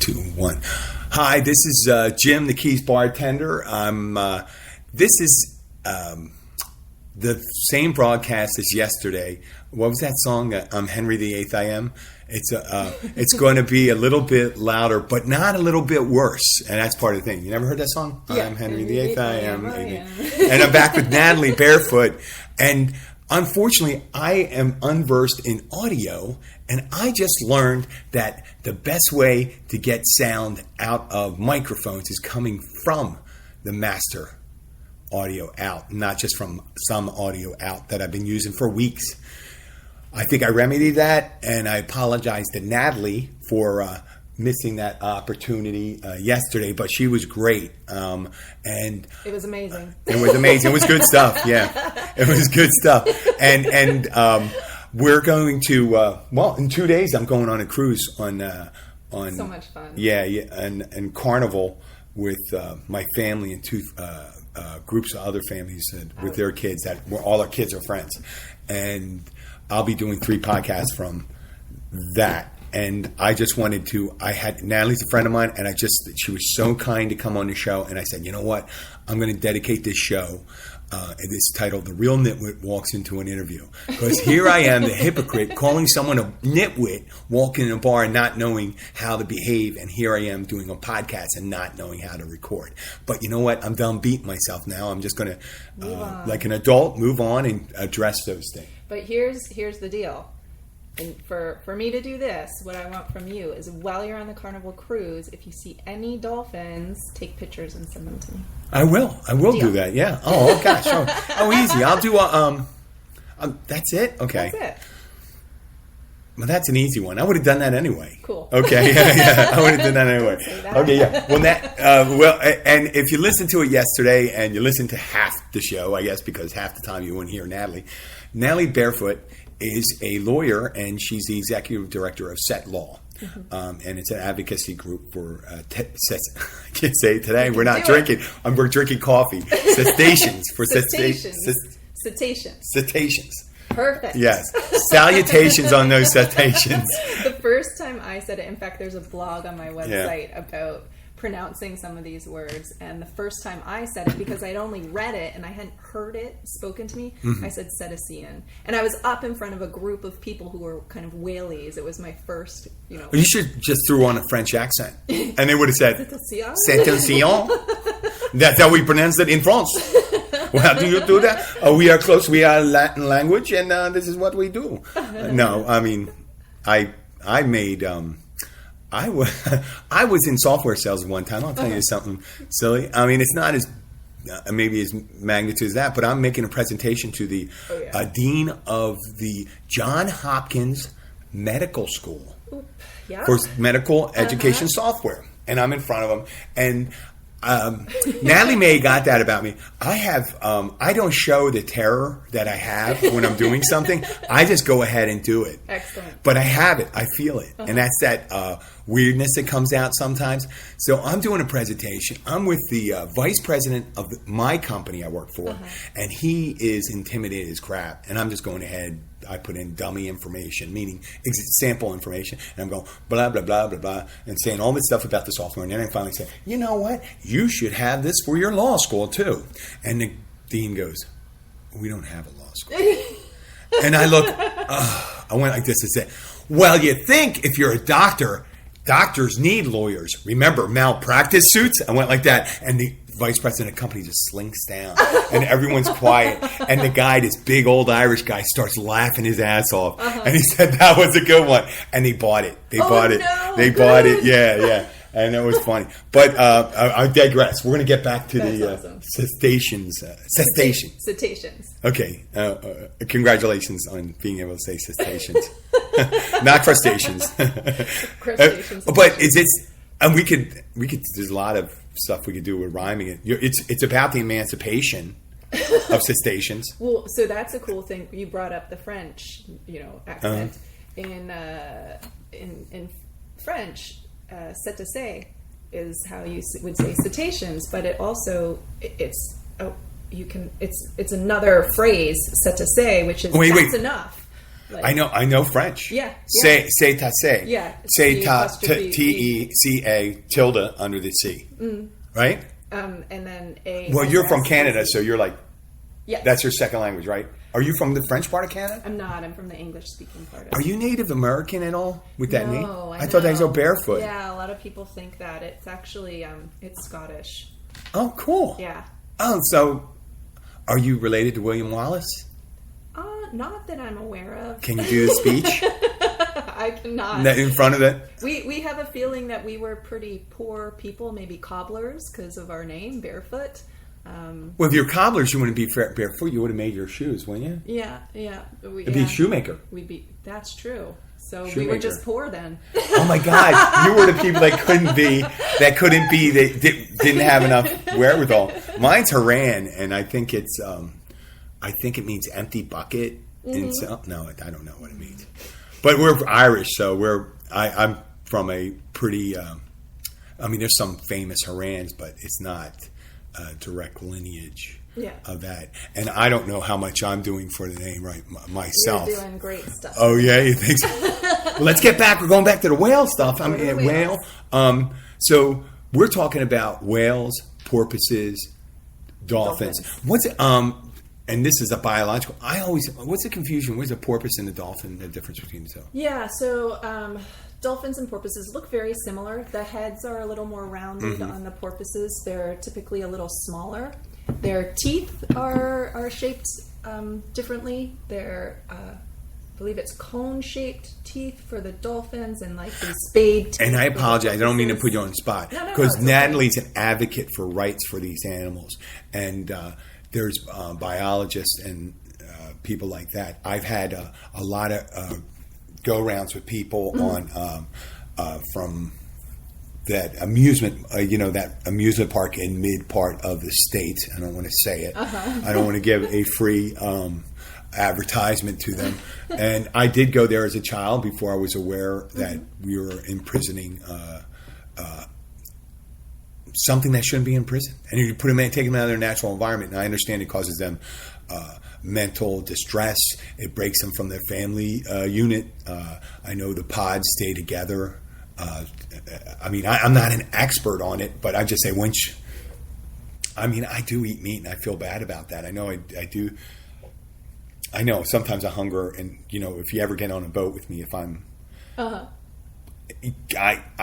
2, 1. Hi, this is Jim, the Keys bartender. This is the same broadcast as yesterday. What was that song? I'm Henry VIII. I am. It's going to be a little bit louder, but not a little bit worse. And that's part of the thing. You never heard that song? Yeah. I'm Henry VIII. I am. And I'm back with Natalie Barefoot. And unfortunately, I am unversed in audio, and I just learned that the best way to get sound out of microphones is coming from the master audio out, not just from some audio out that I've been using for weeks. I think I remedied that, and I apologize to Natalie for missing that opportunity yesterday, but she was great. And it was amazing. It was amazing. It was good stuff. Yeah, it was good stuff. And we're going to in 2 days I'm going on a cruise on so much fun. Yeah, and Carnival with my family and two groups of other families with their kids that all our kids are friends, and I'll be doing 3 podcasts from that. And I just wanted to, Natalie's a friend of mine, and she was so kind to come on the show. And I said, you know what? I'm going to dedicate this show, and it's titled The Real Nitwit Walks Into an Interview. Because here I am, the hypocrite, calling someone a nitwit, walking in a bar and not knowing how to behave. And here I am doing a podcast and not knowing how to record. But you know what? I'm done beating myself now. I'm just going to, like an adult, move on and address those things. But here's the deal. And for me to do this, what I want from you is while you're on the Carnival cruise, if you see any dolphins, take pictures and send them to me. I will do that. Yeah. Oh gosh. Oh, easy. I'll do that's it. Okay. That's it. Well, that's an easy one. I would have done that anyway. Cool. Okay. Yeah. I would have done that anyway. Say that. Okay. Yeah. Well, and if you listened to it yesterday and you listened to half the show, I guess because half the time you wouldn't hear Natalie Barefoot is a lawyer, and she's the executive director of CET Law. Mm-hmm. And it's an advocacy group for, I can't say it today, we're not drinking. We're drinking coffee. Cetaceans. For Cetaceans. Perfect. Yes. Salutations on those cetaceans. The first time I said it, in fact, there's a blog on my website about pronouncing some of these words, and the first time I said it, because I'd only read it and I hadn't heard it spoken to me, I said cetacean, and I was up in front of a group of people who were kind of whales. It was my first, Well, you should just throw on a French accent, and they would have said cetacean. That's how we pronounce it in France. Well, how do you do that? We are close. We are Latin language, and this is what we do. No, I mean, I made. I was in software sales one time. I'll tell you something silly. I mean, it's not as maybe as magnitude as that, but I'm making a presentation to the dean of the Johns Hopkins Medical School for medical education software, and I'm in front of them. And Natalie May got that about me. I don't show the terror that I have when I'm doing something. I just go ahead and do it. Excellent. But I have it. I feel it. And that's that weirdness that comes out sometimes. So I'm doing a presentation. I'm with the vice president of my company I work for, and he is intimidated as crap. And I'm just going ahead. I put in dummy information, meaning sample information, and I'm going blah, blah, blah, blah, blah, and saying all this stuff about the software. And then I finally say, you know what? You should have this for your law school, too. And the dean goes, we don't have a law school. And I look, I went like this and said, well, you think if you're a doctor, doctors need lawyers. Remember, malpractice suits? I went like that. And the vice president of the company just slinks down, and everyone's quiet. And the guy, this big old Irish guy, starts laughing his ass off. And he said that was a good one. And they bought it. They bought it. Yeah. And it was funny. But I digress. We're going to get back to cetaceans. Cetaceans. Okay. Congratulations on being able to say cetaceans. Not crustaceans. Crustaceans. But and we could, there's a lot of stuff we could do with rhyming it. It's about the emancipation of cetaceans. Well, so that's a cool thing. You brought up the French, accent. In French, cétacé is how you would say cetaceans, but it also it's another phrase, cétacé, which is that's enough. Like, I know French. Yeah. Say tasse. Yeah. Say ta apostrophe T-E-C-A tilde under the C. Right? And then a. Well, you're from Canada, so you're like, yeah. That's your second language, right? Are you from the French part of Canada? I'm not. I'm from the English-speaking part of it. Are you Native American at all with that name? No, I thought that was so Barefoot. Yeah, a lot of people think that. It's actually, it's Scottish. Oh, cool. Yeah. Oh, so are you related to William Wallace? Not that I'm aware of. Can you do the speech? I cannot. In front of it? We have a feeling that we were pretty poor people, maybe cobblers, because of our name, Barefoot. Well, if you're cobblers, you wouldn't be barefoot. You would have made your shoes, wouldn't you? Yeah. It'd be a shoemaker. That's true. So Shoemaker. we were just poor then. Oh my God! You were the people that couldn't be. They didn't have enough wherewithal. Mine's Haran, and I think it's. I think it means empty bucket. No, I don't know what it means. But we're Irish, so I'm from a pretty. There's some famous Harans, but it's not a direct lineage. Yeah. Of that. And I don't know how much I'm doing for the name right myself. You're doing great stuff. Oh, yeah? You think so? Well, let's get back. We're going back to the whale stuff. Whale. So we're talking about whales, porpoises, dolphins. What's and this is a biological. What's the confusion? Where's a porpoise and a dolphin? The difference between the two? Yeah. So dolphins and porpoises look very similar. The heads are a little more rounded on the porpoises. They're typically a little smaller. Their teeth are shaped differently. They're, I believe it's cone-shaped teeth for the dolphins and like these spade teeth. And I apologize. I don't mean to put you on the spot. Because Natalie's an advocate for rights for these animals. And there's biologists and people like that. I've had a lot of go-rounds with people on from that amusement, that amusement park in mid part of the state. I don't want to say it. I don't want to give a free advertisement to them. And I did go there as a child before I was aware that we were imprisoning something that shouldn't be in prison. And you take them out of their natural environment. And I understand it causes them mental distress. It breaks them from their family unit. I know the pods stay together. I'm not an expert on it, but I just say I do eat meat and I feel bad about that. I know I do. I know sometimes I hunger, and if you ever get on a boat with me, if I'm, I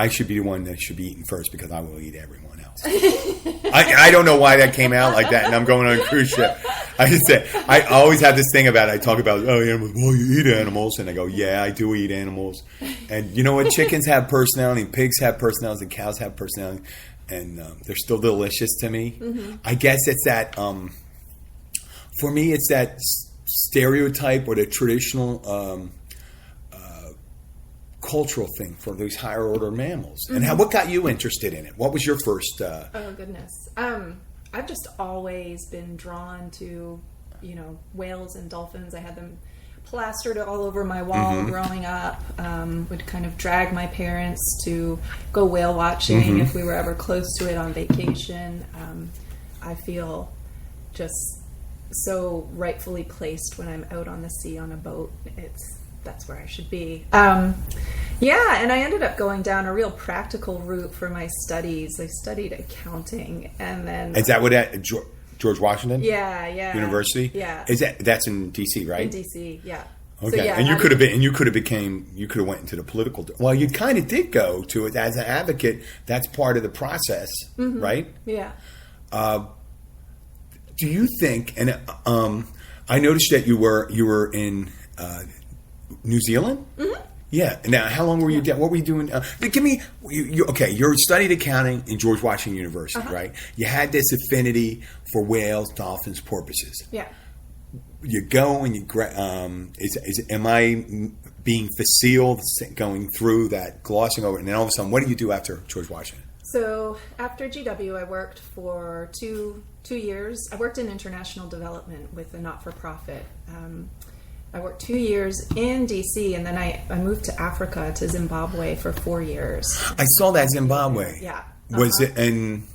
should be the one that should be eaten first because I will eat everyone else. I don't know why that came out like that, and I'm going on a cruise ship. I always have this thing about it. I talk about, animals. Well, you eat animals. And I go, yeah, I do eat animals. And you know what? Chickens have personality, and pigs have personality, and cows have personality. And they're still delicious to me. I guess it's that, for me, it's that stereotype or the traditional cultural thing for these higher order mammals. And what got you interested in it? What was your first... Oh, goodness. I've just always been drawn to, whales and dolphins. I had them plastered all over my wall growing up. Would kind of drag my parents to go whale watching if we were ever close to it on vacation. I feel just so rightfully placed when I'm out on the sea on a boat. That's where I should be. And I ended up going down a real practical route for my studies. I studied accounting, and then is that what George Washington? Yeah. University? Yeah. That's in D.C., right? In D.C., yeah. Okay, so, and you could have went into the political. Well, you kind of did go to it as an advocate. That's part of the process, right? Yeah. Do you think? And I noticed that you were in New Zealand. Yeah. Now, how long were you down? What were you doing? Give me. You studied accounting in George Washington University, right? You had this affinity for whales, dolphins, porpoises. Yeah. You go and you am I being facile going through that, glossing over it, and then all of a sudden, what do you do after George Washington? So after GW, I worked for two years. I worked in international development with a not-for-profit. I worked 2 years in DC, and then I moved to Africa, to Zimbabwe, for 4 years. I saw that Zimbabwe. Yeah. Was it? And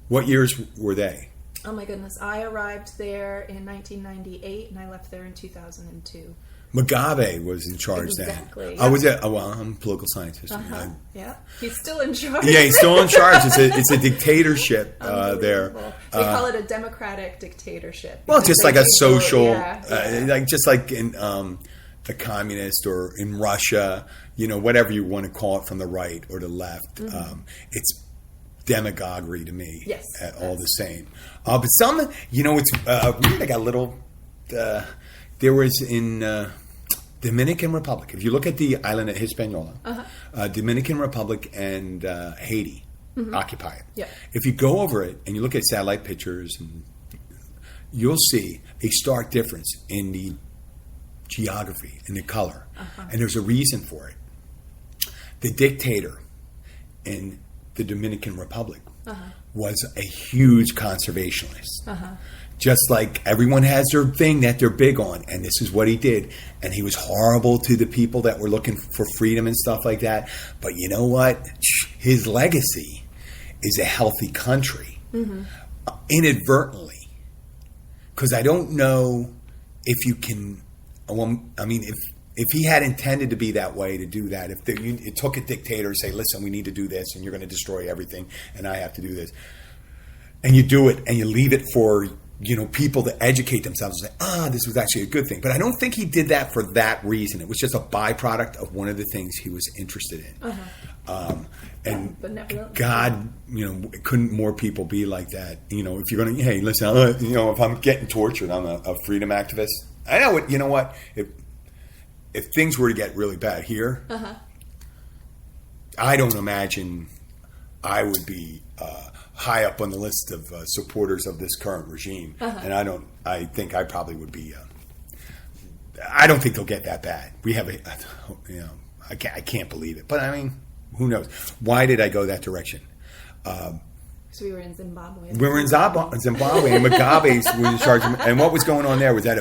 what years were they? Oh my goodness! I arrived there in 1998, and I left there in 2002. Mugabe was in charge Exactly, then. yeah. I'm a political scientist. Yeah, he's still in charge. Yeah, he's still in charge. It's a dictatorship there. They call it a democratic dictatorship. Well, just like a social, yeah. like just like in the communist or in Russia, whatever you want to call it, from the right or the left. It's demagoguery to me. Yes, all the same. But some, it's weird. I got a little. There was in Dominican Republic. If you look at the island of Hispaniola, Dominican Republic and Haiti occupy it. Yeah. If you go over it and you look at satellite pictures, you'll see a stark difference in the geography and the color, and there's a reason for it. The dictator in the Dominican Republic was a huge conservationist. Just like everyone has their thing that they're big on, and this is what he did. And he was horrible to the people that were looking for freedom and stuff like that. But you know what? His legacy is a healthy country. Inadvertently. Because I don't know if you can... if he had intended to be that way, to do that, if it took a dictator to say, listen, we need to do this, and you're going to destroy everything, and I have to do this. And you do it, and you leave it for... people to educate themselves and say, this was actually a good thing. But I don't think he did that for that reason. It was just a byproduct of one of the things he was interested in. And God, couldn't more people be like that? If you're going to, hey, listen, if I'm getting tortured, I'm a freedom activist. I know what, what? If things were to get really bad here, I don't imagine I would be... high up on the list of supporters of this current regime, and I think I probably would be. I don't think they'll get that bad. We have I can't believe it, but I mean, who knows? Why did I go that direction? So we were in Zimbabwe. We were in Zimbabwe, and Mugabe was in charge. And what was going on there? Was that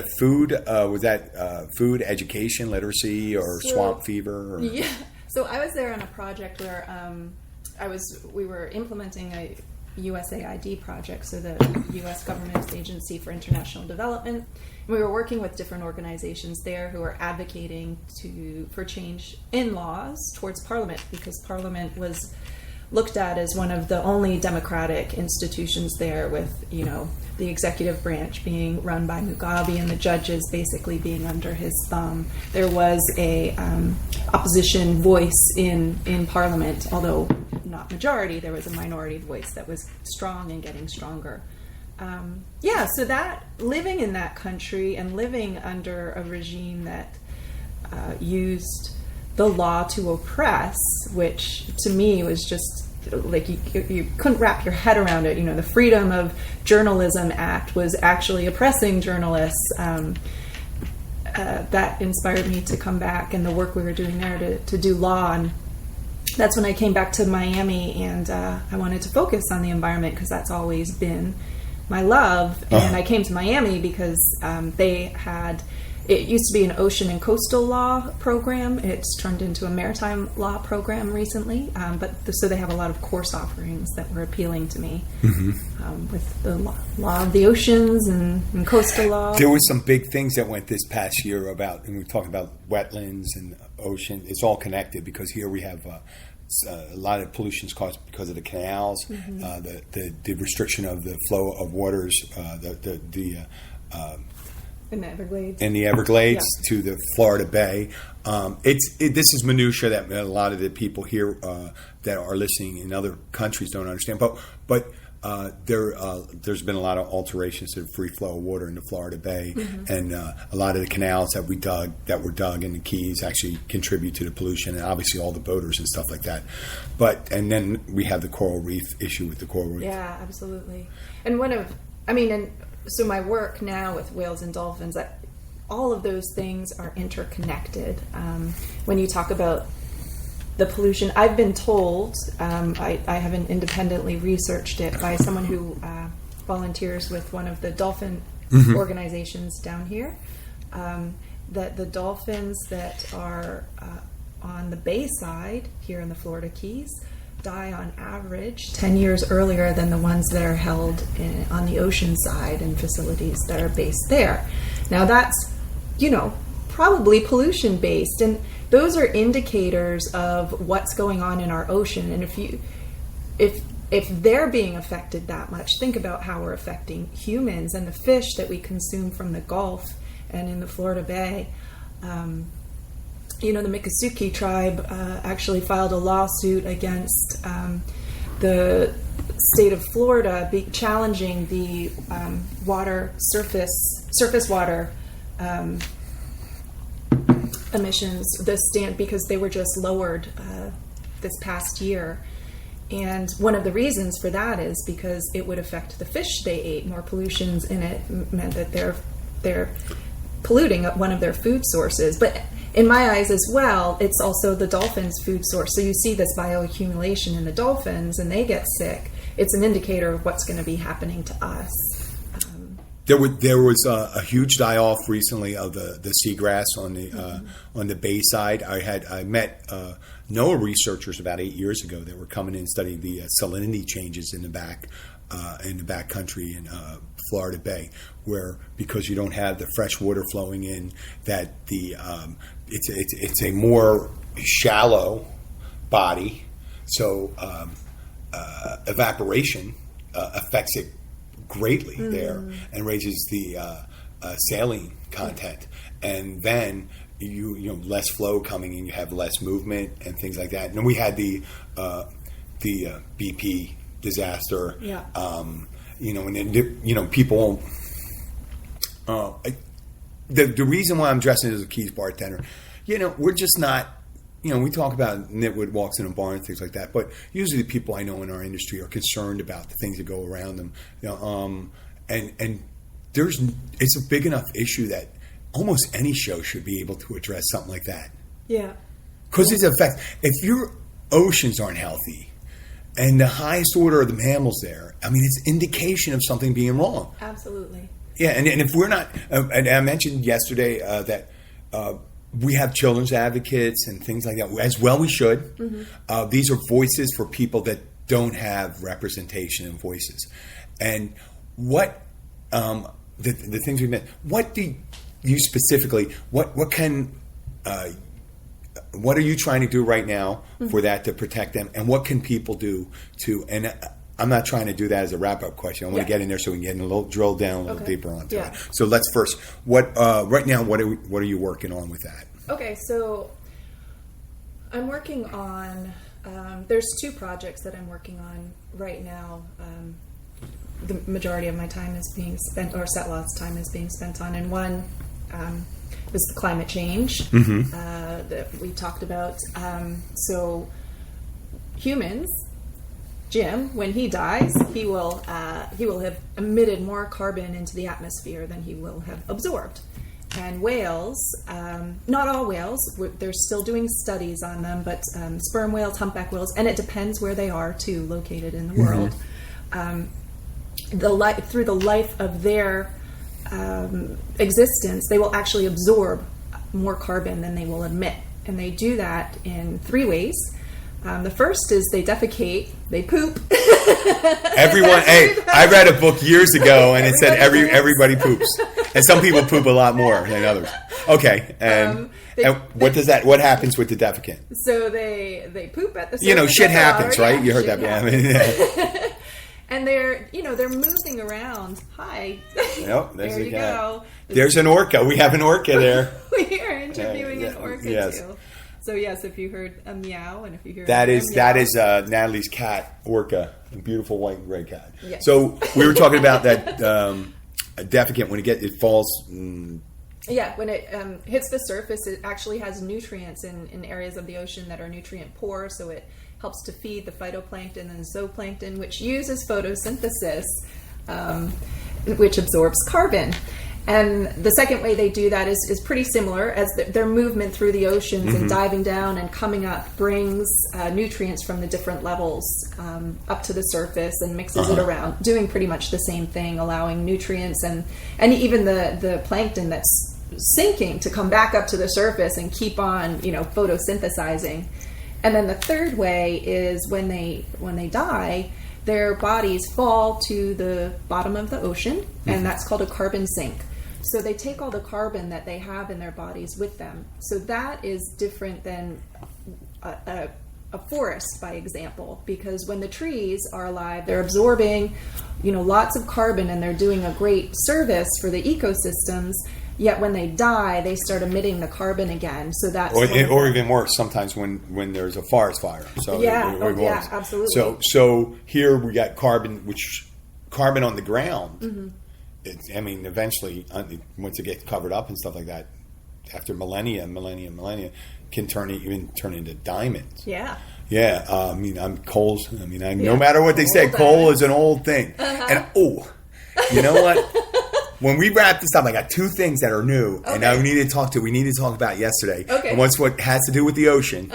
food, education, literacy, or swamp fever? Or? Yeah. So I was there on a project where we were implementing a USAID project, so the U.S. government agency for international development. And we were working with different organizations there who were advocating for change in laws towards Parliament, because Parliament was looked at as one of the only democratic institutions there, with the executive branch being run by Mugabe and the judges basically being under his thumb. There was a opposition voice in Parliament, although not majority. There was a minority voice that was strong and getting stronger. So that living in that country and living under a regime that used the law to oppress, which to me was just like you couldn't wrap your head around it. The Freedom of Journalism Act was actually oppressing journalists. That inspired me to come back, and the work we were doing there to do law. And that's when I came back to Miami, and I wanted to focus on the environment because that's always been my love. And I came to Miami because it used to be an ocean and coastal law program. It's turned into a maritime law program recently. So they have a lot of course offerings that were appealing to me, with the law of the oceans and coastal law. There were some big things that went this past year about, and we talked about wetlands and ocean. It's all connected because here we have a lot of pollution is caused because of the canals, the restriction of the flow of waters, in the Everglades to the Florida Bay. This is minutia that a lot of the people here that are listening in other countries don't understand. But there's been a lot of alterations to the free flow of water in the Florida Bay, and a lot of the canals that were dug in the Keys actually contribute to the pollution, and obviously all the boaters and stuff like that. And then we have the coral reef issue with the coral reef. Yeah, absolutely. And so my work now with whales and dolphins, all of those things are interconnected. When you talk about the pollution, I've been told, I haven't independently researched it, by someone who volunteers with one of the dolphin organizations down here, that the dolphins that are on the bay side here in the Florida Keys die on average 10 years earlier than the ones that are held on the ocean side in facilities that are based there. Now that's, probably pollution based, and those are indicators of what's going on in our ocean. And if they're being affected that much, think about how we're affecting humans and the fish that we consume from the Gulf and in the Florida Bay. The Miccosukee tribe actually filed a lawsuit against the state of Florida, challenging the surface water emissions, because they were just lowered this past year. And one of the reasons for that is because it would affect the fish they ate. More pollutions in it meant that they're polluting one of their food sources. But in my eyes as well, it's also the dolphins' food source. So you see this bioaccumulation in the dolphins, and they get sick. It's an indicator of what's going to be happening to us. There was a huge die-off recently of the seagrass on the bay side. I met NOAA researchers about 8 years ago that were coming in and studying the salinity changes in the back country in Florida Bay, where because you don't have the fresh water flowing in, that it's a more shallow body, so evaporation affects it greatly there and raises the saline content, and then you less flow coming in, you have less movement and things like that. And then we had the BP disaster, and then people. The reason why I'm dressing as a Keys bartender, we're just not. We talk about Nitwit walks in a bar and things like that, but usually the people I know in our industry are concerned about the things that go around them. And it's a big enough issue that almost any show should be able to address something like that. Yeah. Because it's a fact. If your oceans aren't healthy and the highest order of the mammals there, it's indication of something being wrong. Absolutely. Yeah, and if we're not, and I mentioned yesterday that we have children's advocates and things like that. As well we should. Mm-hmm. These are voices for people that don't have representation and voices. And what the things we meant, what do you specifically, what are you trying to do right now for that to protect them? And what can people do and I'm not trying to do that as a wrap-up question. I want to get in there so we can drill down a little deeper onto it. So let's first, right now, what are you working on with that? Okay, so I'm working on, there's 2 projects that I'm working on right now. The majority of my time is being spent, or CET Law's time is being spent on, and one is the climate change that we talked about. So humans, Jim, when he dies, he will have emitted more carbon into the atmosphere than he will have absorbed. And whales, not all whales, they're still doing studies on them, but sperm whales, humpback whales, and it depends where they are too, located in the world. Through the life of their existence, they will actually absorb more carbon than they will emit, and they do that in 3 ways. The first is they defecate, they poop. Everyone, I read a book years ago, and it said everybody poops, and some people poop a lot more than others. Okay, and what happens with the defecant? So they poop at the surface. Shit happens, right? You heard that, yeah. And they're moving around. Hi. Yep, there you go. There's an orca. We have an orca there. We are interviewing an orca too. So yes, if you heard a meow, and if you hear that is Natalie's cat, Orca, a beautiful white and gray cat. Yes. So we were talking about that defecant when it falls. Yeah, when it hits the surface, it actually has nutrients in areas of the ocean that are nutrient poor. So it helps to feed the phytoplankton and zooplankton, which uses photosynthesis, which absorbs carbon. And the second way they do that is pretty similar, as their movement through the oceans and diving down and coming up brings nutrients from the different levels up to the surface and mixes it around, doing pretty much the same thing, allowing nutrients and even the plankton that's sinking to come back up to the surface and keep on, photosynthesizing. And then the third way is when they die, their bodies fall to the bottom of the ocean, and that's called a carbon sink. So they take all the carbon that they have in their bodies with them. So that is different than a forest, by example, because when the trees are alive, they're absorbing, lots of carbon, and they're doing a great service for the ecosystems. Yet when they die, they start emitting the carbon again. So that's or even worse sometimes when there's a forest fire. So yeah, absolutely. So here we got carbon on the ground. Eventually, once it gets covered up and stuff like that, after millennia, can turn into diamonds. Yeah. Yeah. Coal's. No matter what they say, coal is an old thing. And you know what? When we wrap this up, I got two things that are new, and we need to talk about yesterday. Okay. And what's what has to do with the ocean.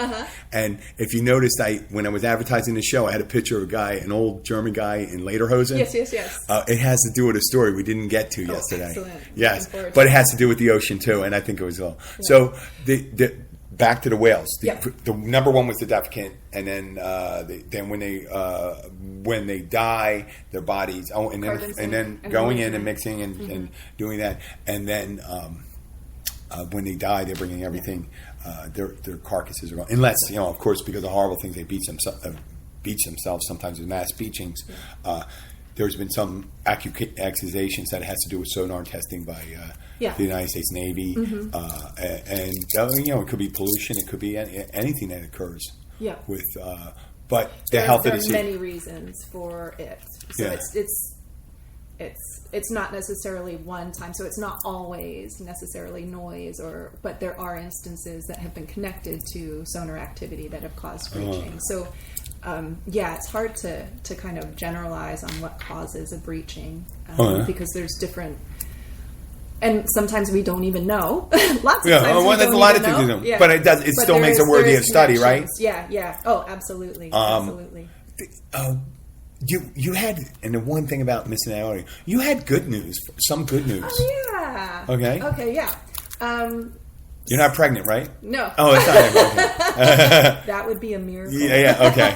And if you noticed, when I was advertising the show, I had a picture of a guy, an old German guy in lederhosen. Yes. It has to do with a story we didn't get to yesterday. Excellent. Yes, but it has to do with the ocean too, and I think it was all. Yeah. So the back to the whales. The number one was the defecant, and then when they die, their bodies and then going in and mixing and doing that, and then when they die, they're bringing everything. Their carcasses are gone, unless of course, because of horrible things, they beach themselves sometimes with mass beachings. There's been some accusations that it has to do with sonar testing by the United States Navy, and it could be pollution, it could be anything that occurs. Yeah. With but the health of the sea. There are many reasons for it. So it's not necessarily one time. So it's not always necessarily noise, but there are instances that have been connected to sonar activity that have caused breaching. So. It's hard to kind of generalize on what causes a breaching because there's different, and sometimes we don't even know. Lots of times there's a lot of things you know, but it still makes it worthy of study, right? Yeah. Oh, absolutely, absolutely. You had, and the one thing about missing out, you had good news, some good news. Oh yeah. Okay, yeah. You're not pregnant, right? No. Oh, it's not. Okay. That would be a miracle. Yeah. Okay.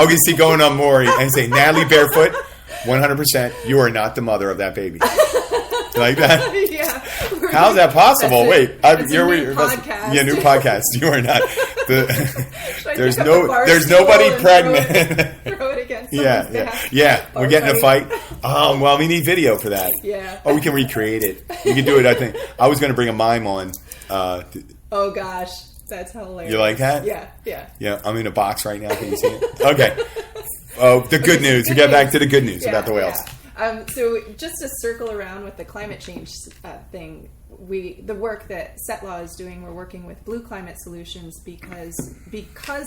Okay. See, going on Maury and say, Natalie Barefoot, 100%. You are not the mother of that baby. Like that? Yeah. How's that possible? Wait, new podcast. Yeah, new podcast. You are not. There's nobody pregnant. Throw it against Yeah. We're getting a fight. Well, we need video for that. Yeah. We can recreate it. You can do it. I think I was going to bring a mime on. Oh gosh, that's hilarious. You like that? Yeah. Yeah. I'm in a box right now. Can you see it? Okay. Oh, the good news. We get back to the good news about the whales. So just to circle around with the climate change thing, the work that CET Law is doing, we're working with Blue Climate Solutions because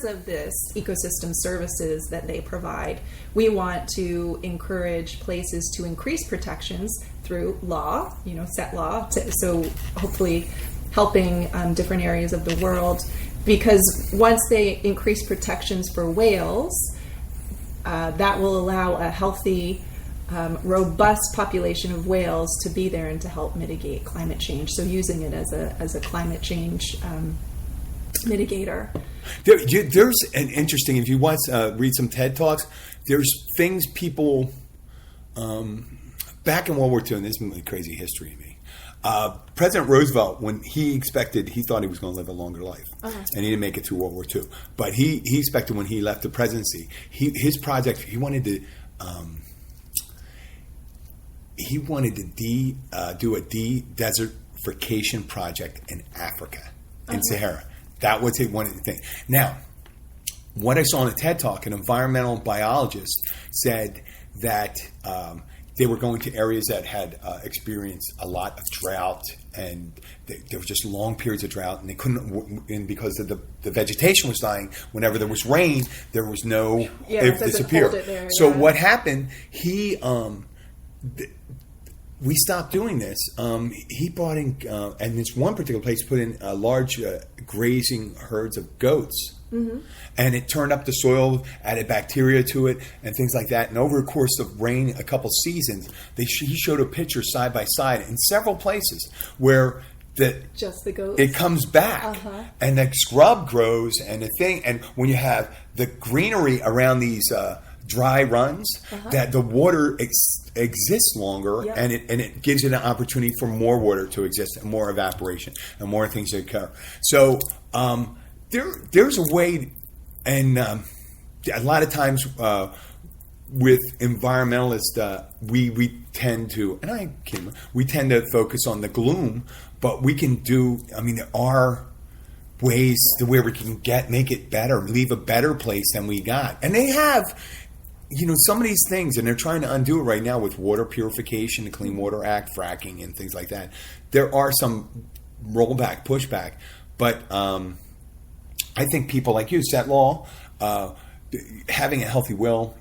of this ecosystem services that they provide, we want to encourage places to increase protections through law, CET Law, so hopefully helping different areas of the world, because once they increase protections for whales, that will allow a healthy, robust population of whales to be there and to help mitigate climate change. So using it as a climate change mitigator. There's an interesting, if you want to read some TED Talks, there's things people, back in World War II, and this is really crazy history to me, President Roosevelt, when he thought he was going to live a longer life, and he didn't make it through World War II. But he expected when he left the presidency, his project, he wanted to do a de-desertification project in Africa, in Sahara. That was one of the things. Now, what I saw in a TED Talk, an environmental biologist said that they were going to areas that had experienced a lot of drought, and there were just long periods of drought, and they couldn't, and because of the vegetation was dying, whenever there was rain, there was no, it disappeared. So what happened, we stopped doing this. He brought in, and this one particular place put in large grazing herds of goats. Mm-hmm. And it turned up the soil, added bacteria to it, and things like that. And over the course of rain, a couple seasons, he showed a picture side by side in several places where just the goats, it comes back, and the scrub grows, and the thing. And when you have the greenery around these dry runs, that the water exists longer, Yep. and it gives it an opportunity for more water to exist, and more evaporation, and more things to occur. So there's a way, and a lot of times with environmentalists, we tend to, and I can't, we tend to focus on the gloom, but we can do. I mean, there are ways to where we can make it better, leave a better place than we got, and they have. Some of these things, and they're trying to undo it right now with water purification, the Clean Water Act, fracking, and things like that. There are some rollback, pushback, but I think people like you, CET Law, having a healthy whale,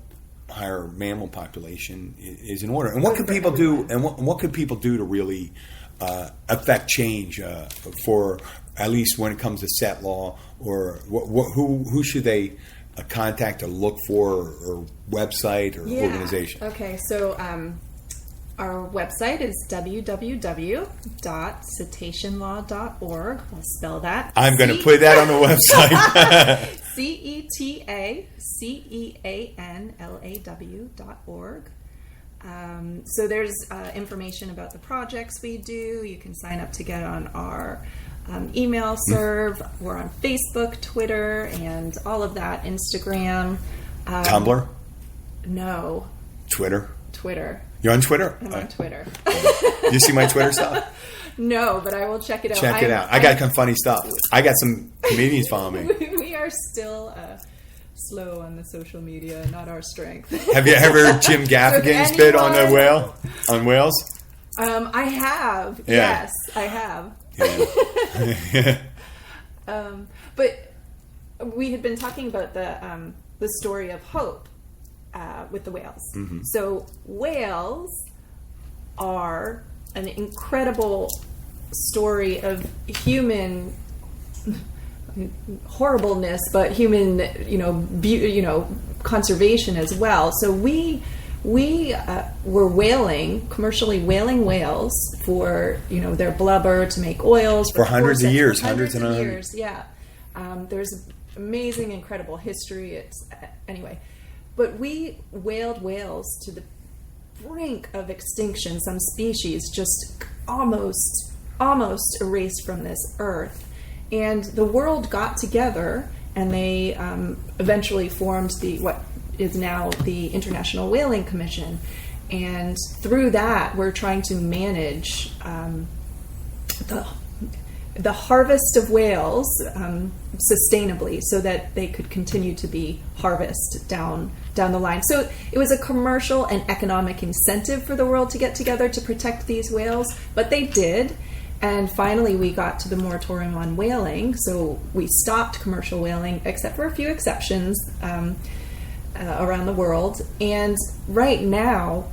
higher mammal population is in order. And what could people do? And what could people do to really affect change for at least when it comes to CET Law, or who should they contact or look for, or website or organization? Okay, so our website is www.cetaceanlaw.org. I'll spell that. I'm going to put that on the website. CETACEANLAW.org. So there's information about the projects we do. You can sign up to get on our email serve. We're on Facebook, Twitter, and all of that. Instagram. Tumblr? No. Twitter? You're on Twitter? I'm on Twitter. You see my Twitter stuff? No, but I will check it out. Check it out. I got some funny stuff. I got some comedians following me. We are still slow on the social media, not our strength. Have you ever heard Jim Gaffigan spit on a whale? On whales? I have. Yeah. Yes, I have. Yeah. But we had been talking about the story of hope with the whales. Mm-hmm. So whales are an incredible story of human horribleness, but human, conservation as well. So we were commercially whaling whales for, their blubber to make oils for hundreds of years, hundreds of years. Yeah. There's amazing, incredible history. Anyway, but we whaled whales to the brink of extinction. Some species just almost erased from this earth. And the world got together, and they eventually formed what is now the International Whaling Commission. And through that, we're trying to manage the harvest of whales sustainably, so that they could continue to be harvested down the line. So it was a commercial and economic incentive for the world to get together to protect these whales, but they did. And finally, we got to the moratorium on whaling, so we stopped commercial whaling, except for a few exceptions around the world. And right now,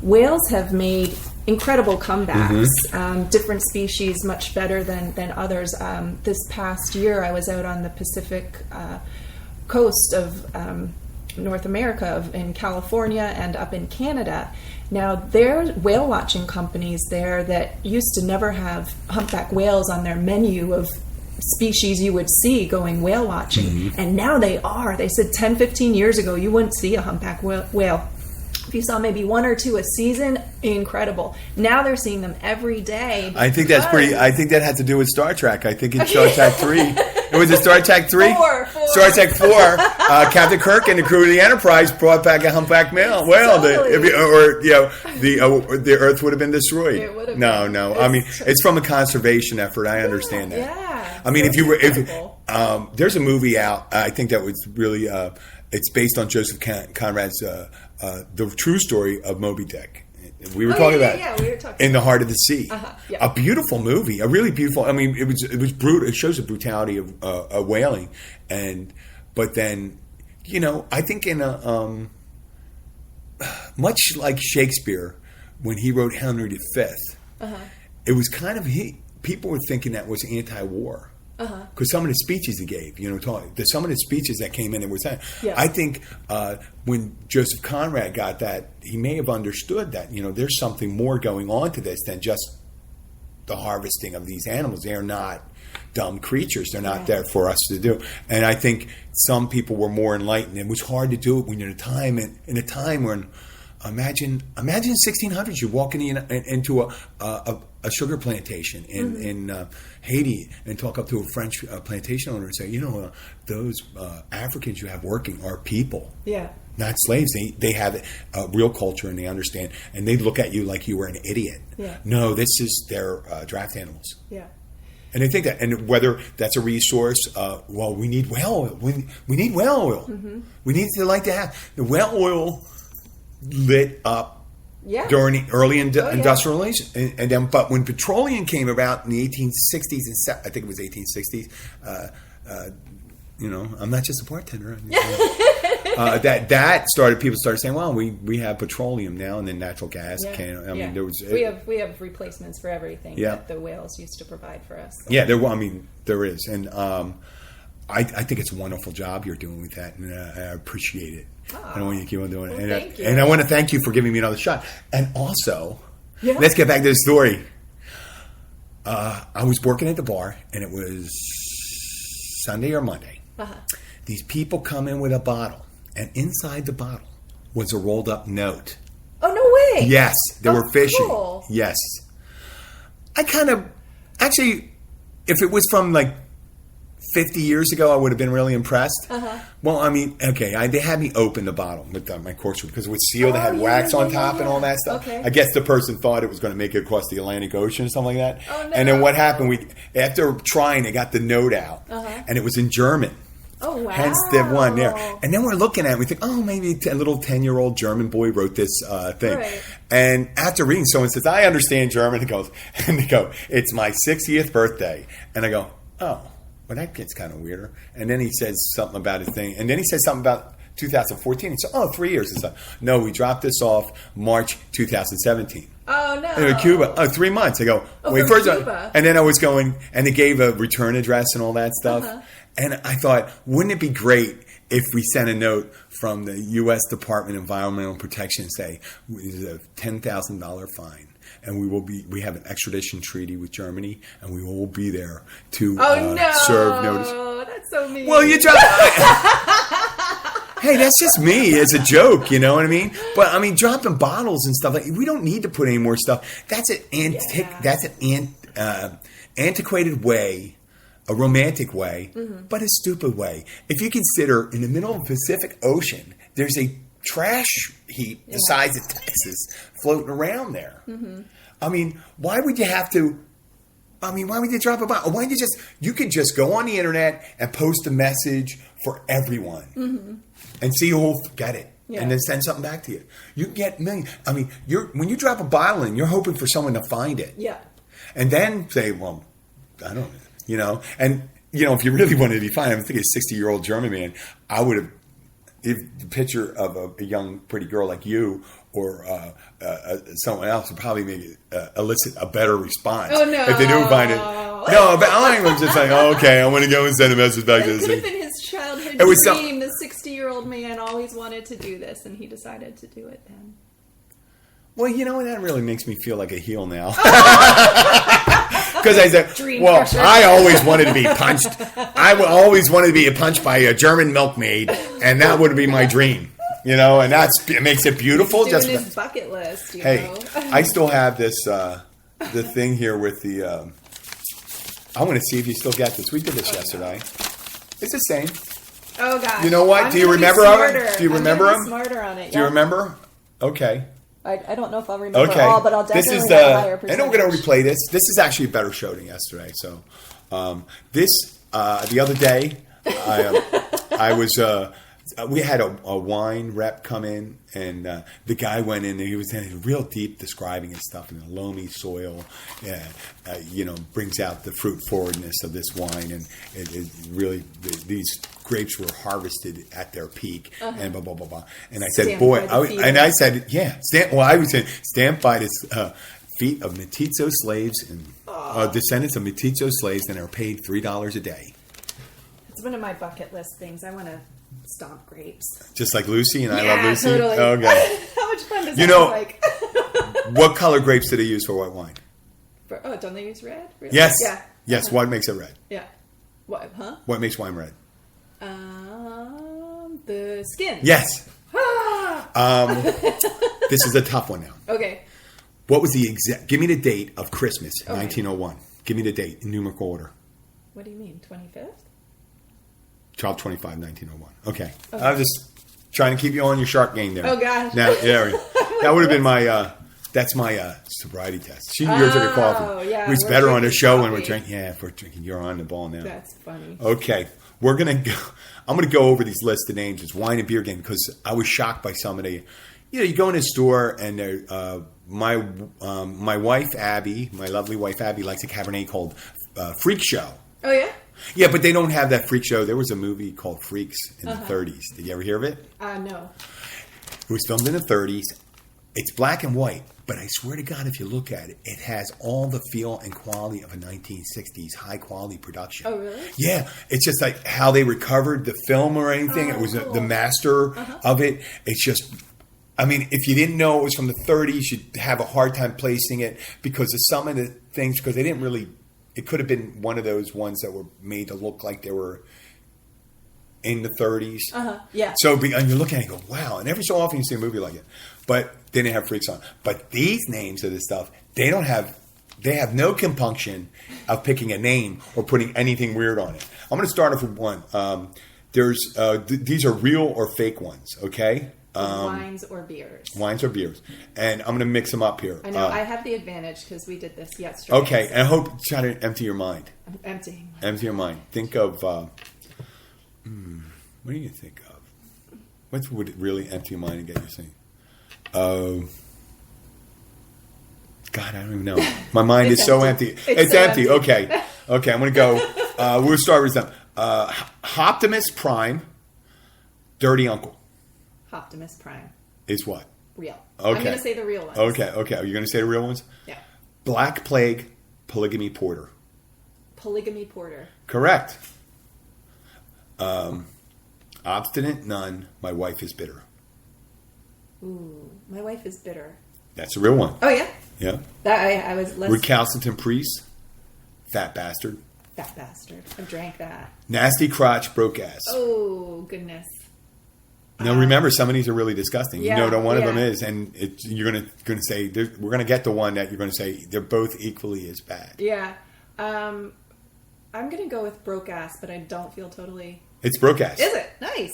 whales have made incredible comebacks. Mm-hmm. Different species much better than others. This past year, I was out on the Pacific coast of North America, in California and up in Canada. Now, there are whale watching companies there that used to never have humpback whales on their menu of species you would see going whale watching. Mm-hmm. And now they are. They said 10, 15 years ago, you wouldn't see a humpback whale. If you saw maybe one or two a season, incredible. Now they're seeing them every day. I think that's pretty. I think that had to do with Star Trek. I think in Star Trek 3. It was a Star Trek 3? Four. Star Trek 4. Captain Kirk and the crew of the Enterprise brought back a humpback whale. Well, totally. the Earth would have been destroyed. It would have No. been. I mean, it's from a conservation effort. I understand that. Yeah. I mean, there's a movie out. I think that was really. It's based on Joseph Conrad's the true story of Moby Dick. We were talking about we were talking In the Heart of the Sea. Yeah. A beautiful movie, a really beautiful. I mean, it was brutal. It shows the brutality of whaling, but then, I think in a much like Shakespeare when he wrote Henry V, it was kind of people were thinking that was anti-war. Because some of the speeches he gave, some of the speeches that came in and were saying, I think when Joseph Conrad got that, he may have understood that, there's something more going on to this than just the harvesting of these animals. They are not dumb creatures. They're not there for us to do. And I think some people were more enlightened. It was hard to do it when you're in a time when, imagine 1600s, you walk into a sugar plantation in Haiti and talk up to a French plantation owner and say, those Africans you have working are people. Yeah. Not slaves. They have a real culture and they understand. And they look at you like you were an idiot. Yeah. No, this is their draft animals. Yeah. And I think that, and whether that's a resource, we need whale oil. We need whale oil. Mm-hmm. We need to have the whale oil lit up during the early industrialization. And then, but when petroleum came about in the 1860s, I think it was 1860s, I'm not just a bartender. People started saying, well, we have petroleum now and then natural gas. We have replacements for everything that the whales used to provide for us. So. Yeah, there is. And I think it's a wonderful job you're doing with that, and I appreciate it. I don't want you to keep on doing it. Thank you. And I want to thank you for giving me another shot. And also, let's get back to the story. I was working at the bar, and it was Sunday or Monday. Uh-huh. These people come in with a bottle, and inside the bottle was a rolled up note. Oh, no way! Yes, they were fishing. Cool. Yes. I if it was from 50 years ago, I would have been really impressed. Uh-huh. Well, they had me open the bottle with my corkscrew because it was sealed. They had wax on top and all that stuff. Okay. I guess the person thought it was going to make it across the Atlantic Ocean or something like that. Oh, no. And then what happened? After trying, they got the note out, and it was in German. Oh, wow. Hence the one there. And then we're looking at it, we think, maybe a little 10-year-old German boy wrote this thing. Right. And after reading, someone says, I understand German. And they go, it's my 60th birthday. And I go, oh. Well, that gets kind of weirder. And then he says something about his thing. And then he says something about 2014. He said, 3 years. And so, no, we dropped this off March 2017. Oh, no. Cuba. 3 months. I go, wait, first Cuba. And then I was going, and they gave a return address and all that stuff. Uh-huh. And I thought, wouldn't it be great if we sent a note from the U.S. Department of Environmental Protection and say, there's a $10,000 fine. And we have an extradition treaty with Germany, and we will be there to serve notice. Oh, that's so mean. Well, you drop. Hey, that's just me as a joke, you know what I mean? But dropping bottles and stuff we don't need to put any more stuff. That's an antiquated way, a romantic way, but a stupid way. If you consider in the middle of the Pacific Ocean, there's a trash heap the size of Texas floating around there. Mm-hmm. Why would you have to? Why would you drop a bottle? Why don't you could just go on the internet and post a message for everyone and see who'll get it and then send something back to you. You get millions. When you drop a bottle in, you're hoping for someone to find it. Yeah. And then say, well, I don't know, and if you really wanted to be fine, I'm thinking a 60-year-old German man, I would have. If the picture of a young, pretty girl like you or someone else would probably make it elicit a better response. Oh, no. If they do find it. No, but I was just like, okay, I want to go and send a message back to this thing. It could have been his childhood dream. The 60-year-old man always wanted to do this, and he decided to do it then. Well, that really makes me feel like a heel now. Because I said, pressure. I always wanted to be punched. I always wanted to be punched by a German milkmaid, and that would be my dream. And it makes it beautiful. He's doing his bucket list. Hey, I still have this the thing here with the. I want to see if you still get this. We did this yesterday. It's the same. Oh God! You know what? Do you remember them? Do you remember them? Smarter on it. Do you remember? Okay. I don't know if I'll remember all, but I'll definitely have a higher percentage. And we're going to replay this. This is actually a better show than yesterday. So, the other day, I was. We had a wine rep come in, and the guy went in, and he was real deep describing his stuff, and the loamy soil, brings out the fruit forwardness of this wine, and it really these grapes were harvested at their peak, and blah blah blah blah. And I said, I said, I was saying, stamped by this feet of mestizo slaves and descendants of mestizo slaves, and are paid $3 a day. It's one of my bucket list things. I want to stomp grapes. Just like Lucy and I love Lucy? Totally. Okay. How much fun does that look like? What color grapes do they use for white wine? Oh, don't they use red? Really? Yes. Yeah. Yes. What makes it red? Yeah. What? Huh? What makes wine red? The skin. Yes. This is a tough one now. Okay. What was the exact? Give me the date of Christmas, 1901. Give me the date in numerical order. What do you mean, 25th? 12/25, 1901. Okay. I'm just trying to keep you on your shark game there. Oh gosh. Now, that would have been my. That's my sobriety test. Yours took a coffee. Yeah, it's we're better on the drinking show when coffee. we're drinking. Yeah, if we're drinking, you're on the ball now. That's funny. Okay, we're gonna go. I'm gonna go over these lists of names. It's wine and beer game because I was shocked by some of the. You go in a store and my wife Abby, my lovely wife Abby, likes a Cabernet called Freak Show. Oh yeah. Yeah, but they don't have that Freak Show. There was a movie called Freaks in the 30s. Did you ever hear of it? No. It was filmed in the 30s. It's black and white, but I swear to God, if you look at it, it has all the feel and quality of a 1960s high-quality production. Oh, really? Yeah. It's just like how they recovered the film or anything. It was cool. the master of it. It's just, I mean, if you didn't know it was from the 30s, you'd have a hard time placing it because of some of the things, because they didn't really, it could have been one of those ones that were made to look like they were in the 30s. Yeah. So, and you're looking at it and go, wow. And every so often you see a movie like it. But they didn't have freaks on. But these names of this stuff, they have no compunction of picking a name or putting anything weird on it. I'm going to start off with one. These are real or fake ones, okay? Wines or beers. Wines or beers. And I'm going to mix them up here. I know. I have the advantage because we did this yesterday. Okay. And I hope try to empty your mind. I'm emptying. Empty your mind. Think of, what do you think of? What would really empty your mind and get you saying? God, I don't even know. My mind is so empty. It's so empty. empty. Okay. I'm going to go. We'll start with them. Optimus Prime, Dirty Uncle. Optimus Prime. Is what? Real. Okay. I'm going to say the real ones. Okay. Are you going to say the real ones? Yeah. Black Plague, Polygamy Porter. Polygamy Porter. Correct. Obstinate Nun, My Wife is Bitter. Ooh, My Wife is Bitter. That's a real one. Oh, yeah? Yeah. That I was less... Recalcitrant Priest, Fat Bastard. Fat bastard. I drank that. Nasty Crotch, Broke Ass. Oh, goodness. Now remember, some of these are really disgusting. Yeah, you know that one of yeah. them is, and you're going to say we're going to get the one that you're going to say they're both equally as bad. Yeah, I'm going to go with Broke Ass, but I don't feel totally. It's Broke Ass. Is it? Nice.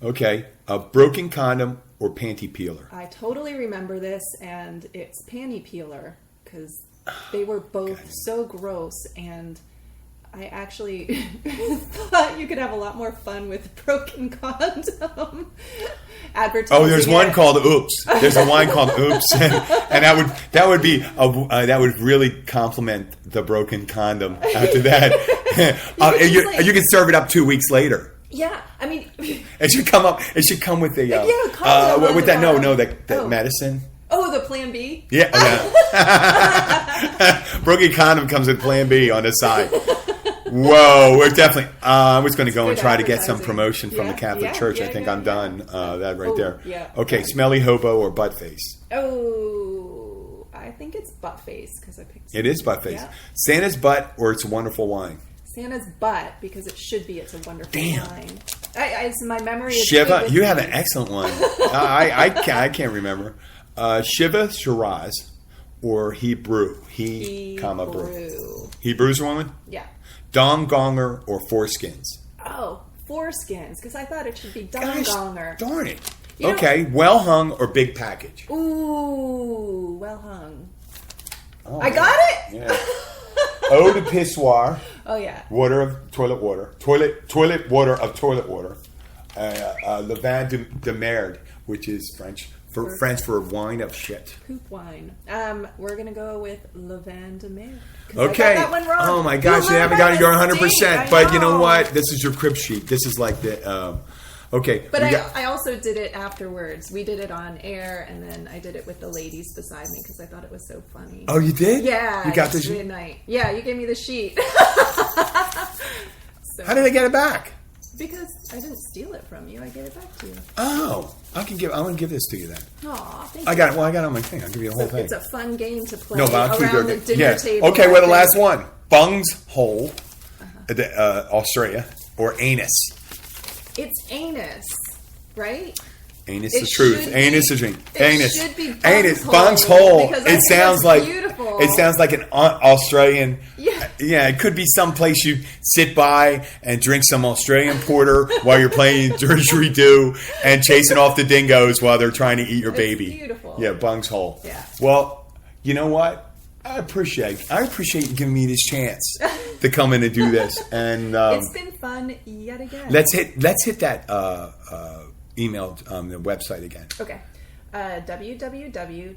Okay, a Broken Condom or Panty Peeler. I totally remember this, and it's Panty Peeler because they were both so gross, and I actually thought you could have a lot more fun with Broken Condom. Advertising. Oh, there's one called Oops. There's a wine called Oops, and that would really compliment the Broken Condom. After that, you can serve it up 2 weeks later. Yeah, I mean, it should come up. It should come with the condom with that. on That medicine. Oh, the Plan B. Yeah. Broken Condom comes with Plan B on the side. Whoa, we're definitely. I was going to go and try to get some promotion from the Catholic Church. I think I'm done. That right there. Yeah. Okay, Smelly Hobo or Butt Face. Oh, I think it's Butt Face because I picked. It is Butt Face. Yeah. Santa's Butt or It's a Wonderful Wine. Santa's Butt because it should be. It's a wonderful wine. My memory is Shiva. You have an excellent one. I can't remember. Shiva Shiraz or Hebrew. Brew. Hebrew's a woman? Yeah. Dong Gonger or Foreskins? Oh, Foreskins, because I thought it should be Dong Gonger. Darn it. Okay, Well Hung or Big Package? Ooh, Well Hung. Oh, I got it? Yeah. Eau de Pissoir. Oh, yeah. Water of toilet water. Toilet water of toilet water. Le Vin de Merde, which is French for wine of shit. Poop wine. We're going to go with Le Vin de Merde. Okay. I got that one wrong. Oh my gosh, you haven't got it. You're 100%. But you know what? This is your crib sheet. This is like the. Okay. But I also did it afterwards. We did it on air, and then I did it with the ladies beside me because I thought it was so funny. Oh, you did? Yeah. You got the sheet? Midnight. Yeah, you gave me the sheet. How did I get it back? Because I didn't steal it from you. I gave it back to you. Oh, I'm going to give this to you then. Aw, thank I you. got it. Well, I got it on my thing. I'll give you the whole thing. It's a fun game to play No, but I'll keep around the it. dinner table. Okay, well, the last one. Bung's hole, Australia, or anus. It's anus, right? Anus It the truth. should Anus be- the dream. it Anus. should be Anus. Bung's Bung's hole, hole. because I It think sounds that's like beautiful. it sounds like an Australian. Yeah. Yeah, it could be someplace you sit by and drink some Australian porter while you're playing didgeridoo and chasing off the dingoes while they're trying to eat your baby. Beautiful. Yeah, Bung's hole. Yeah. Well, you know what? I appreciate you giving me this chance to come in and do this. And It's been fun yet again. let's hit that email the website again. Okay. www.cetan.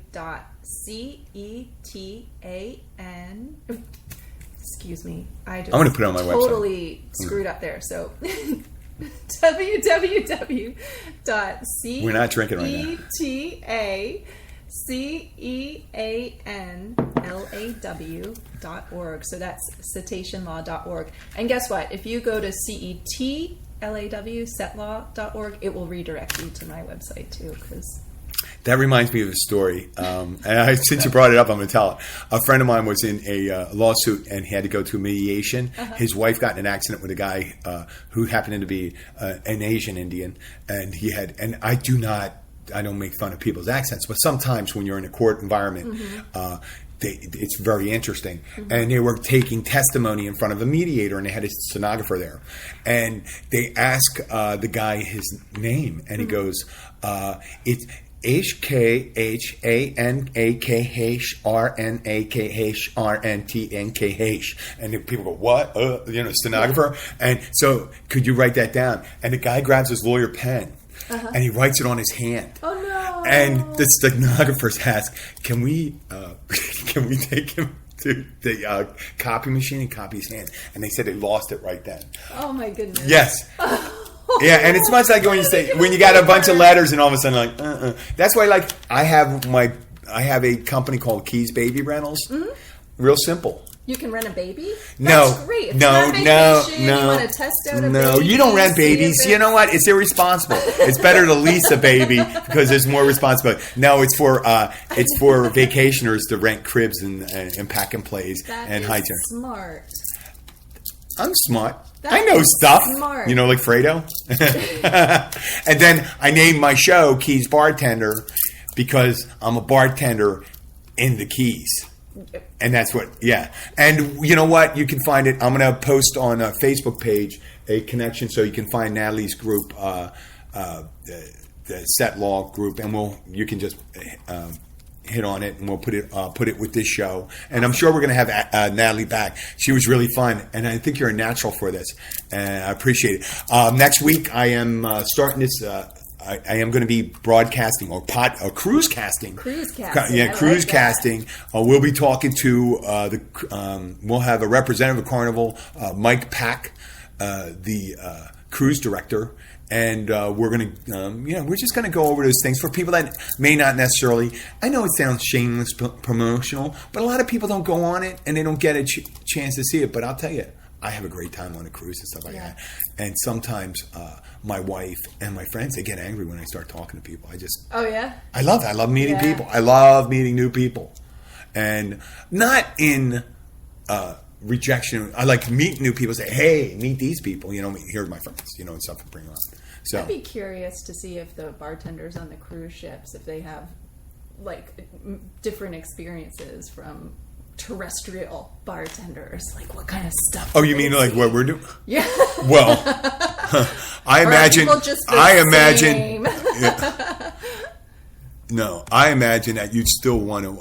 Excuse me. I'm gonna put it on my website. Totally screwed up there. So www.cetanlaw.org. We're not drinking right CETANLAW.org. So that's cetaceanlaw.org. And guess what? If you go to CETLAW.org, it will redirect you to my website too. Because That reminds me of a story. Since you brought it up, I'm going to tell it. A friend of mine was in a lawsuit and he had to go to a mediation. Uh-huh. His wife got in an accident with a guy who happened to be an Asian Indian, and I don't make fun of people's accents, but sometimes when you're in a court environment, it's very interesting. Mm-hmm. And they were taking testimony in front of a mediator, and they had a stenographer there. And they ask the guy his name, and he goes, it's HKHANAKHRNAKHRNTNKH. And the people go, what? Stenographer? And so, could you write that down? And the guy grabs his lawyer pen. Uh-huh. And he writes it on his hand. Oh no! And the stenographers ask, "Can we take him to the copy machine and copy his hand?" And they said they lost it right then. Oh my goodness! Yes. Yeah, and it's much like when you got a bunch of letters and all of a sudden like. That's why I have a company called Keys Baby Rentals. Mm-hmm. Real simple. You can rent a baby? No. That's great. If No. you're on vacation, you want to test out a baby. No, you don't rent babies. You know what? It's irresponsible. It's better to lease a baby because there's more responsibility. No, it's for vacationers to rent cribs and pack and plays and high turn. Smart. I'm smart. That I know is stuff. Smart. You know, like Fredo. And then I named my show Keys Bartender because I'm a bartender in the Keys. And that's what, yeah. And you know what? You can find it. I'm going to post on a Facebook page a connection so you can find Natalie's group, the CET Law group, and you can just hit on it, and we'll put it with this show. And I'm sure we're going to have Natalie back. She was really fun, and I think you're a natural for this, and I appreciate it. Next week, I am starting this. I am going to be broadcasting or cruise casting. Cruise casting. Yeah, cruise casting. We'll be talking to we'll have a representative of Carnival, Mike Pack, the cruise director, and we're going to, we're just going to go over those things for people that may not necessarily. I know it sounds shameless promotional, but a lot of people don't go on it and they don't get a chance to see it. But I'll tell you, I have a great time on a cruise and stuff like that. And sometimes my wife and my friends, they get angry when I start talking to people. Oh, yeah? I love it. I love meeting people. I love meeting new people. And not in rejection. I like to meet new people, say, hey, meet these people. Here's my friends, and stuff to bring them up. So I'd be curious to see if the bartenders on the cruise ships, if they have, different experiences from terrestrial bartenders, what kind of stuff. Oh, you mean like what we're doing? Yeah. Well, I imagine. No, I imagine that you'd still want to.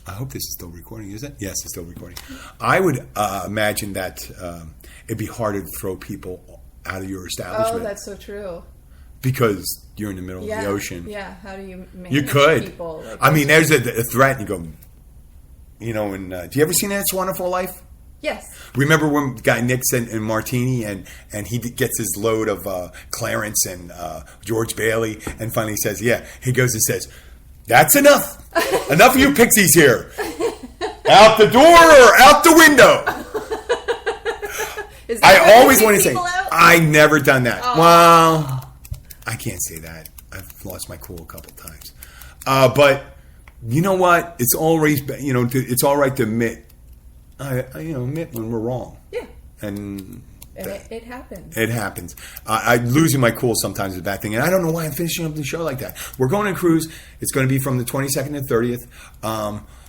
I hope this is still recording. Is it? Yes, it's still recording. I would imagine that it'd be harder to throw people out of your establishment. Oh, that's so true. Because you're in the middle of the ocean. Yeah. How do you manage you could. people? There's a threat, and you go. Do you ever see It's a Wonderful Life? Yes. Remember when guy Nick's in Martini and he gets his load of Clarence and George Bailey and finally says, he goes and says, that's enough. Enough of you pixies here. Out the door or out the window. I always want to say, I never done that. Oh. Well, I can't say that. I've lost my cool a couple times. But you know what? It's always, it's all right to admit, admit when we're wrong. Yeah. And it happens. It happens. Losing my cool sometimes is a bad thing. And I don't know why I'm finishing up the show like that. We're going on a cruise. It's going to be from the 22nd to 30th.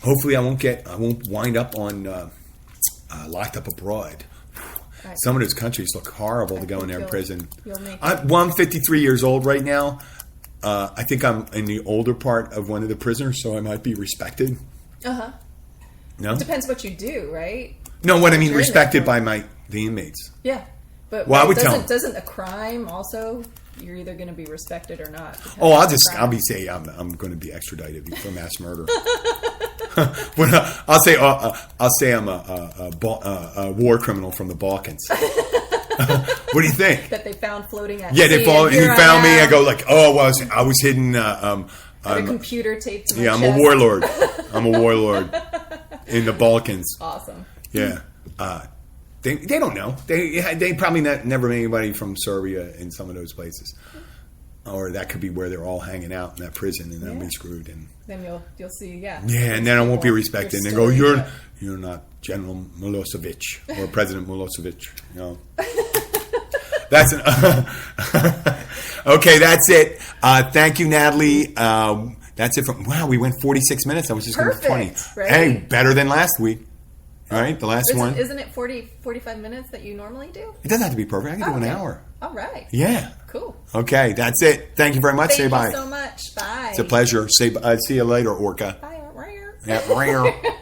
Hopefully I won't wind up on locked up abroad. Some of those countries look horrible to go in there in prison. I'm 53 years old right now. I think I'm in the older part of one of the prisoners, so I might be respected. Uh-huh. No? It depends what you do, right? No, what I mean, respected by the inmates. Yeah. But I would tell them. Doesn't a crime also, you're either going to be respected or not? Oh, I'll say I'm going to be extradited for mass murder. I'll say I'm a war criminal from the Balkans. What do you think? That they found floating at sea. Yeah, he found me. I go like, I was hidden. A computer taped to my I'm chest. a warlord. I'm a warlord in the Balkans. Awesome. Yeah. They don't know. They probably never met anybody from Serbia in some of those places. Or that could be where they're all hanging out in that prison, and they'll be screwed. And then you'll see, Yeah, and then I won't be respected. And they go, you're not General Milosevic or President Milosevic. No. That's okay. That's it. Thank you, Natalie. That's it. We went 46 minutes. I was just going to 20. Right? Hey, better than last week. All right, the last one. Isn't it 45 minutes that you normally do? It doesn't have to be perfect. I can do an hour. All right. Yeah. Cool. Okay, that's it. Thank you very much. Say bye. Thank you so much. Bye. It's a pleasure. See you later, Orca. Bye. Yeah.